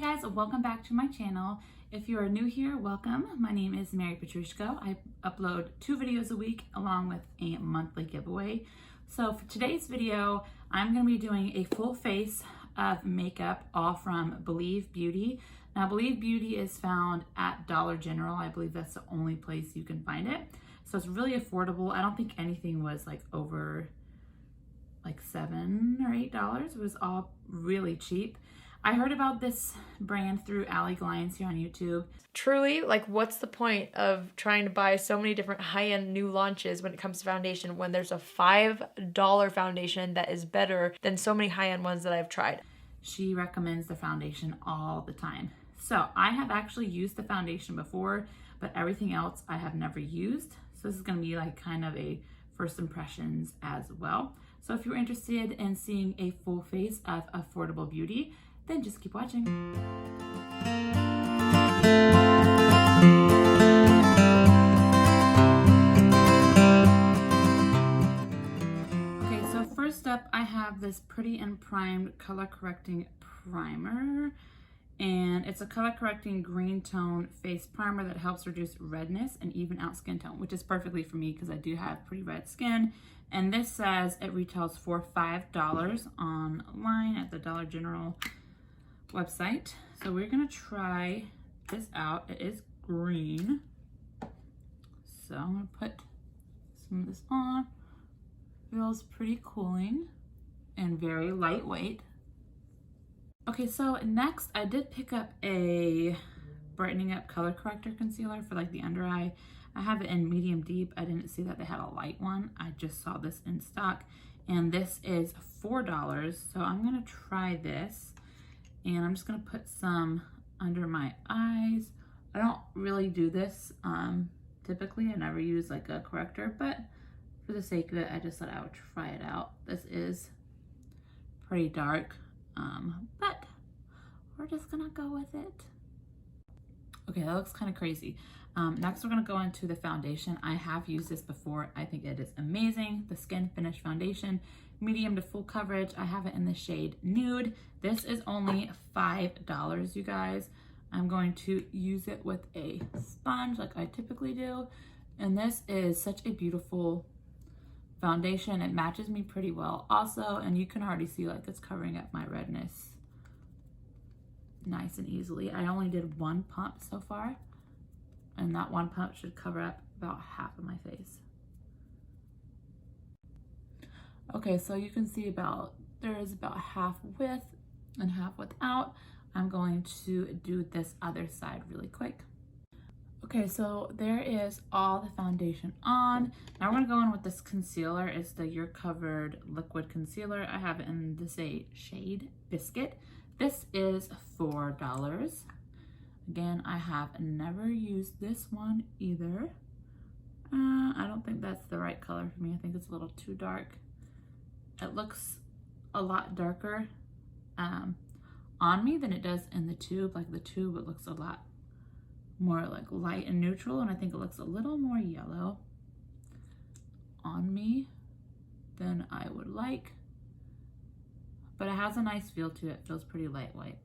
guys, welcome back to my channel. If you are new here, welcome. My name is Marypetrushko. I upload 2 videos a week along with a monthly giveaway. So for today's video, I'm going to be doing a full face of makeup all from Believebeauty. Now Believebeauty is found at Dollar General. I believe that's the only place you can find it. So it's really affordable. I don't think anything was like over like $7 or $8. It was all really cheap. I heard about this brand through Allie Glines here on YouTube. Truly, like, what's the point of trying to buy so many different high-end new launches when it comes to foundation when there's a $5 foundation that is better than so many high-end ones that I've tried? She recommends the foundation all the time. So I have actually used the foundation before, but everything else I have never used. So this is going to be like kind of a first impressions as well. So if you're interested in seeing a full face of affordable beauty, then just keep watching. Okay, so first up I have this Pretty and Primed color correcting primer, and it's a color correcting green tone face primer that helps reduce redness and even out skin tone, which is perfectly for me because I do have pretty red skin. And this says it retails for $5 online at the Dollar General website. So we're gonna try this out. It is green. So I'm gonna put some of this on. Feels pretty cooling and very lightweight. Okay, so next I did pick up a Brightening Up color corrector concealer for like the under eye. I have it in medium deep. I didn't see that they had a light one. I just saw this in stock, and this is $4. So I'm gonna try this. And I'm just gonna put some under my eyes. I don't really do this typically. I never use like a corrector, but for the sake of it, I just thought I would try it out. This is pretty dark, but we're just gonna go with it. Okay, that looks kind of crazy. Next, we're gonna go into the foundation. I have used this before. I think it is amazing. The Skin Finish Foundation, medium to full coverage. I have it in the shade Nude. This is only $5, you guys. I'm going to use it with a sponge like I typically do. And this is such a beautiful foundation. It matches me pretty well also, and you can already see like it's covering up my redness nice and easily. I only did 1 pump so far, and that 1 pump should cover up about half of my face. Okay, so you can see there is about half with and half without. I'm going to do this other side really quick. Okay, so there is all the foundation on. Now we're gonna go in with this concealer. It's the You're Covered Liquid Concealer. I have it in this shade Biscuit. This is $4. Again, I have never used this one either. I don't think that's the right color for me. I think it's a little too dark. It looks a lot darker on me than it does in the tube. Like the tube, it looks a lot more like light and neutral, and I think it looks a little more yellow on me than I would like. But it has a nice feel to it. It feels pretty lightweight.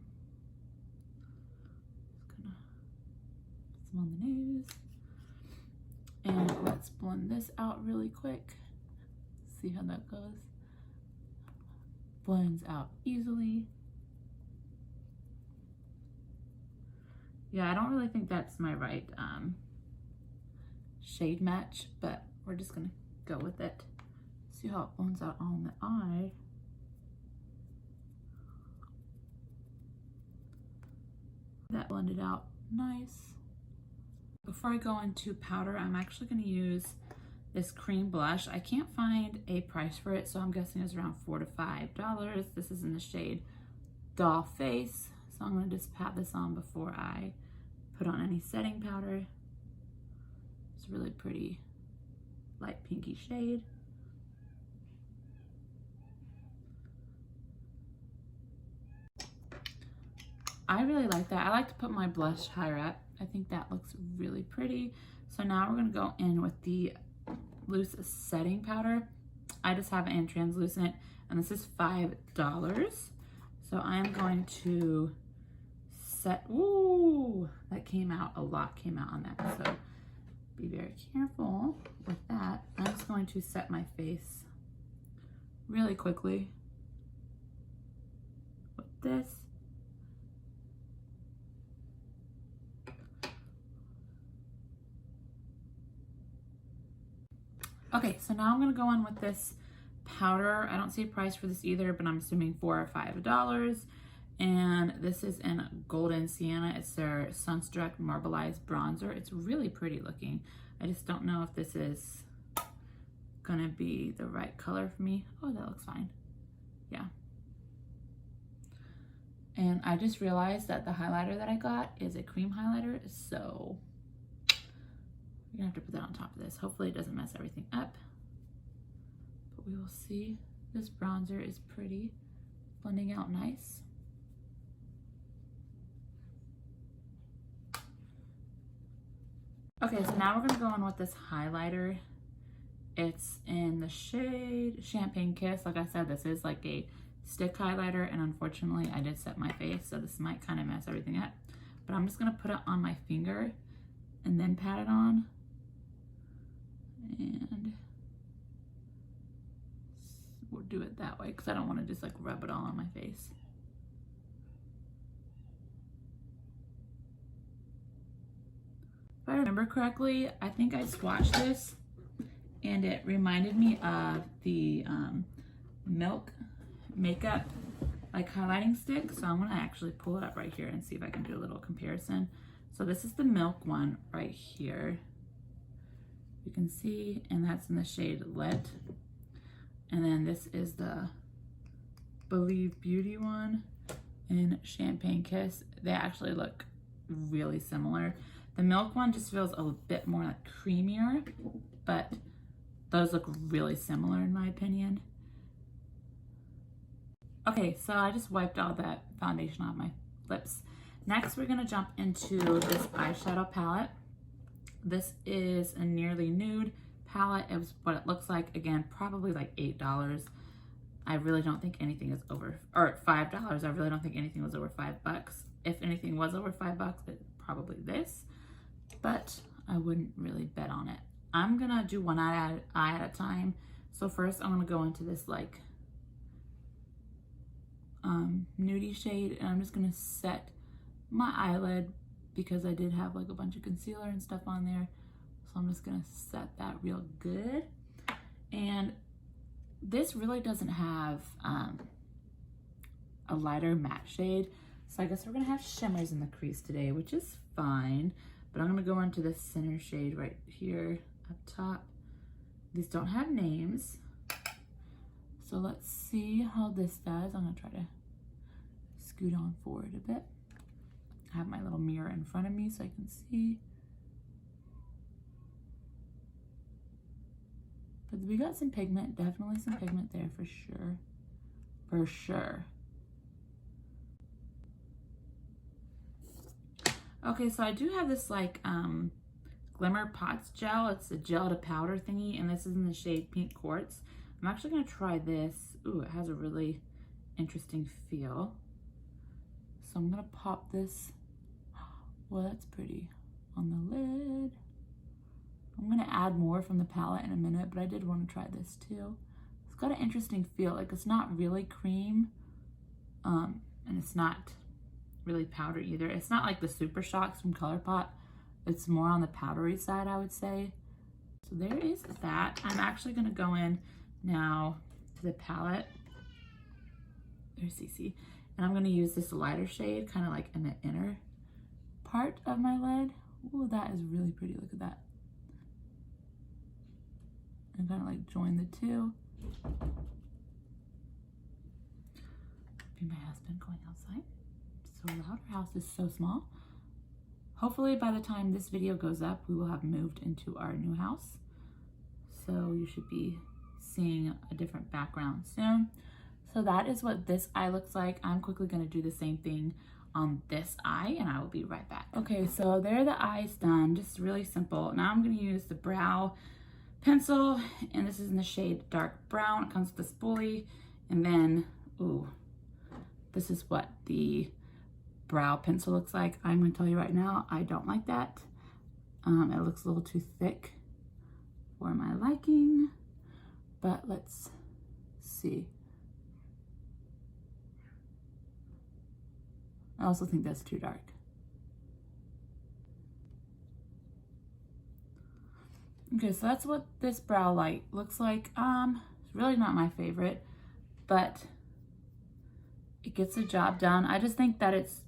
Just gonna put some on the nose. And let's blend this out really quick. See how that goes. Blends out easily. Yeah, I don't really think that's my right shade match, but we're just gonna go with it. See how it blends out on the eye. That blended out nice. Before I go into powder, I'm actually gonna use this cream blush. I can't find a price for it, so I'm guessing it's around $4 to $5. This is in the shade Doll Face. So I'm gonna just pat this on before I put on any setting powder. It's a really pretty light pinky shade. I really like that. I like to put my blush higher up. I think that looks really pretty. So now we're gonna go in with the loose setting powder. I just have it in translucent, and this is $5. So I'm going to set. Ooh, that came out, a lot came out on that. So be very careful with that. I'm just going to set my face really quickly with this. Okay, so now I'm gonna go in with this powder. I don't see a price for this either, but I'm assuming $4 or $5. And this is in Golden Sienna. It's their Sunstruck Marbleized Bronzer. It's really pretty looking. I just don't know if this is gonna be the right color for me. Oh, that looks fine. Yeah. And I just realized that the highlighter that I got is a cream highlighter, so you're gonna have to put that on top of this. Hopefully it doesn't mess everything up, but we will see. This bronzer is pretty, blending out nice. Okay, so now we're gonna go on with this highlighter. It's in the shade Champagne Kiss. Like I said, this is like a stick highlighter, and unfortunately I did set my face, so this might kind of mess everything up. But I'm just gonna put it on my finger and then pat it on. And we'll do it that way because I don't want to just like rub it all on my face. If I remember correctly, I think I swatched this and it reminded me of the Milk makeup like highlighting stick. So I'm gonna actually pull it up right here and see if I can do a little comparison. So this is the Milk one right here. You can see, and that's in the shade Lit. And then this is the Believebeauty one in Champagne Kiss. They actually look really similar. The Milk one just feels a bit more like creamier, but those look really similar in my opinion. Okay, so I just wiped all that foundation off my lips. Next, we're gonna jump into this eyeshadow palette. This is a nearly nude palette. It was what it looks like. Again, probably like $8. I really don't think anything is over, or $5. I really don't think anything was over $5. If anything was over $5, it's probably this, but I wouldn't really bet on it. I'm gonna do one eye at a time. So first I'm gonna go into this like nudie shade, and I'm just gonna set my eyelid because I did have like a bunch of concealer and stuff on there. So I'm just gonna set that real good. And this really doesn't have a lighter matte shade. So I guess we're gonna have shimmers in the crease today, which is fine. But I'm gonna go into this center shade right here up top. These don't have names. So let's see how this does. I'm gonna try to scoot on forward a bit. I have my little mirror in front of me so I can see. But we got some pigment, definitely some pigment there for sure. For sure. Okay, so I do have this like Glimmer Pots Gel. It's a gel to powder thingy, and this is in the shade Pink Quartz. I'm actually gonna try this. Ooh, it has a really interesting feel. So I'm gonna pop this. Well, that's pretty on the lid. I'm gonna add more from the palette in a minute, but I did want to try this too. It's got an interesting feel. Like it's not really cream, and it's not really powder either. It's not like the Super Shocks from ColourPop. It's more on the powdery side, I would say. So there is that. I'm actually gonna go in now to the palette. There's CC. And I'm gonna use this lighter shade, kind of like in the inner part of my lid. Ooh, that is really pretty. Look at that. And kind of like join the two. Be my husband going outside. So loud. Our house is so small. Hopefully by the time this video goes up, we will have moved into our new house. So you should be seeing a different background soon. So that is what this eye looks like. I'm quickly gonna do the same thing on this eye, and I will be right back. Okay, so there the eye's done, just really simple. Now I'm gonna use the brow pencil, and this is in the shade Dark Brown. It comes with a spoolie, and then, ooh, this is what the brow pencil looks like. I'm going to tell you right now, I don't like that. It looks a little too thick for my liking, but let's see. I also think that's too dark. Okay, so that's what this brow light looks like. It's really not my favorite, but it gets the job done. I just think that it's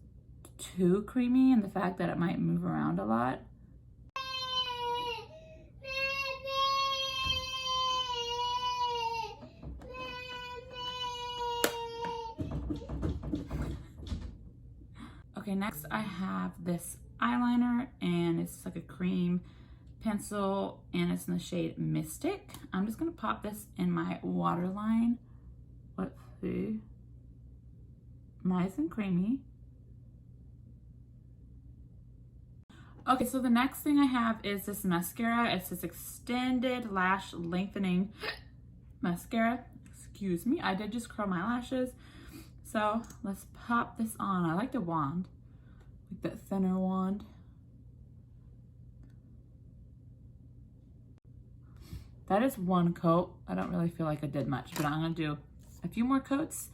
too creamy, and the fact that it might move around a lot. Okay, next I have this eyeliner, and it's like a cream pencil, and it's in the shade Mystic. I'm just gonna pop this in my waterline. Let's see. Nice and creamy. Okay, so the next thing I have is this mascara. It's this extended lash lengthening mascara. Excuse me, I did just curl my lashes. So let's pop this on. I like the wand, like that thinner wand. That is one coat. I don't really feel like I did much, but I'm gonna do a few more coats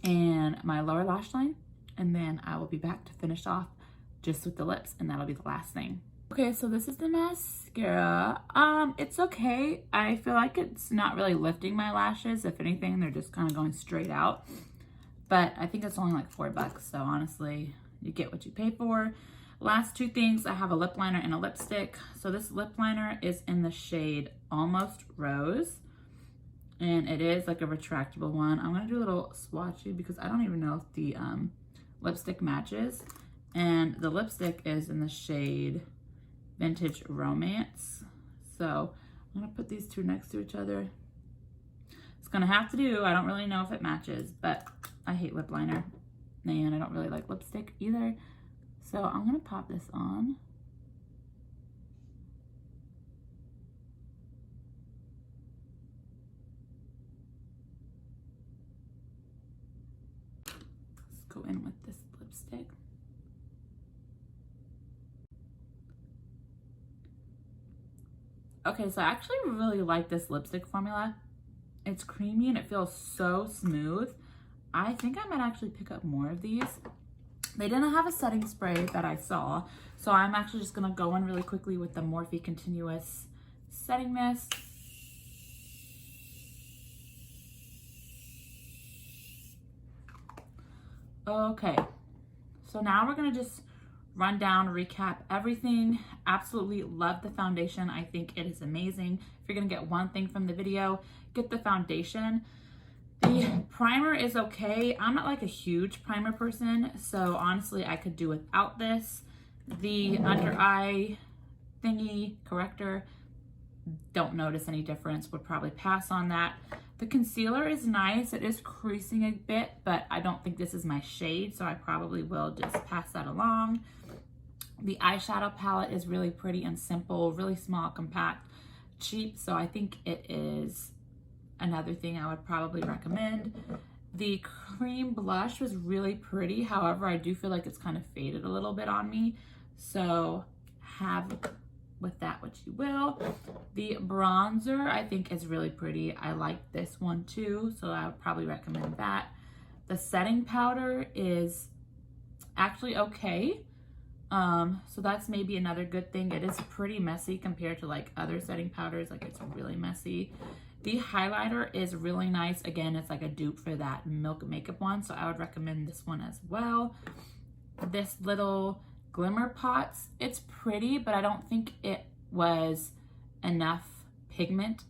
and my lower lash line, and then I will be back to finish off just with the lips, and that'll be the last thing. Okay, so this is the mascara. It's okay. I feel like it's not really lifting my lashes. If anything, they're just kind of going straight out. But I think it's only like $4, so honestly, you get what you pay for. Last two things, I have a lip liner and a lipstick. So this lip liner is in the shade Almost Rose, and it is like a retractable one. I'm gonna do a little swatchy because I don't even know if the lipstick matches. And the lipstick is in the shade Vintage Romance. So I'm gonna put these two next to each other. It's gonna have to do. I don't really know if it matches, but I hate lip liner, and I don't really like lipstick either. So I'm gonna pop this on. Let's go in with this lipstick. Okay, so I actually really like this lipstick formula. It's creamy and it feels so smooth. I think I might actually pick up more of these. They didn't have a setting spray that I saw, so I'm actually just gonna go in really quickly with the Morphe Continuous Setting Mist. Okay, so now we're gonna just run down, recap everything. Absolutely love the foundation. I think it is amazing. If you're gonna get one thing from the video, get the foundation. The primer is okay. I'm not like a huge primer person, so honestly I could do without this. The under eye thingy, corrector, don't notice any difference, would probably pass on that. The concealer is nice. It is creasing a bit, but I don't think this is my shade, so I probably will just pass that along. The eyeshadow palette is really pretty and simple, really small, compact, cheap, so I think it is another thing I would probably recommend. The cream blush was really pretty. However, I do feel like it's kind of faded a little bit on me. So have with that what you will. The bronzer I think is really pretty. I like this one too, so I would probably recommend that. The setting powder is actually okay. So that's maybe another good thing. It is pretty messy compared to like other setting powders. Like it's really messy. The highlighter is really nice. Again, it's like a dupe for that Milk Makeup one, so I would recommend this one as well. This little Glimmer Pots, it's pretty, but I don't think it was enough pigment,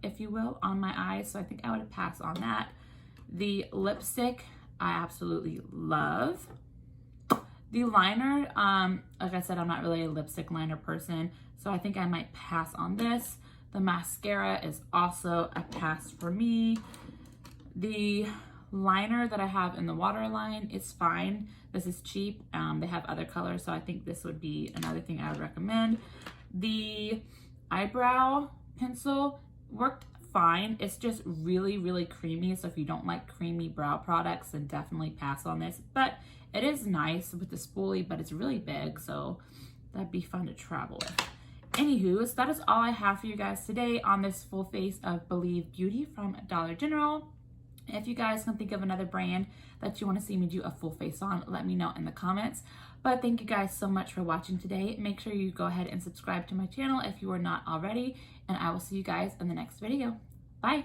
if you will, on my eyes, so I think I would pass on that. The lipstick, I absolutely love. The liner, like I said, I'm not really a lipstick liner person, so I think I might pass on this. The mascara is also a pass for me. The liner that I have in the waterline is fine. This is cheap. They have other colors, so I think this would be another thing I would recommend. The eyebrow pencil worked fine. It's just really, really creamy. So if you don't like creamy brow products, then definitely pass on this. But it is nice with the spoolie, but it's really big, so that'd be fun to travel with. Anywho, so that is all I have for you guys today on this full face of Believebeauty from Dollar General. If you guys can think of another brand that you want to see me do a full face on, let me know in the comments. But thank you guys so much for watching today. Make sure you go ahead and subscribe to my channel if you are not already, and I will see you guys in the next video. Bye!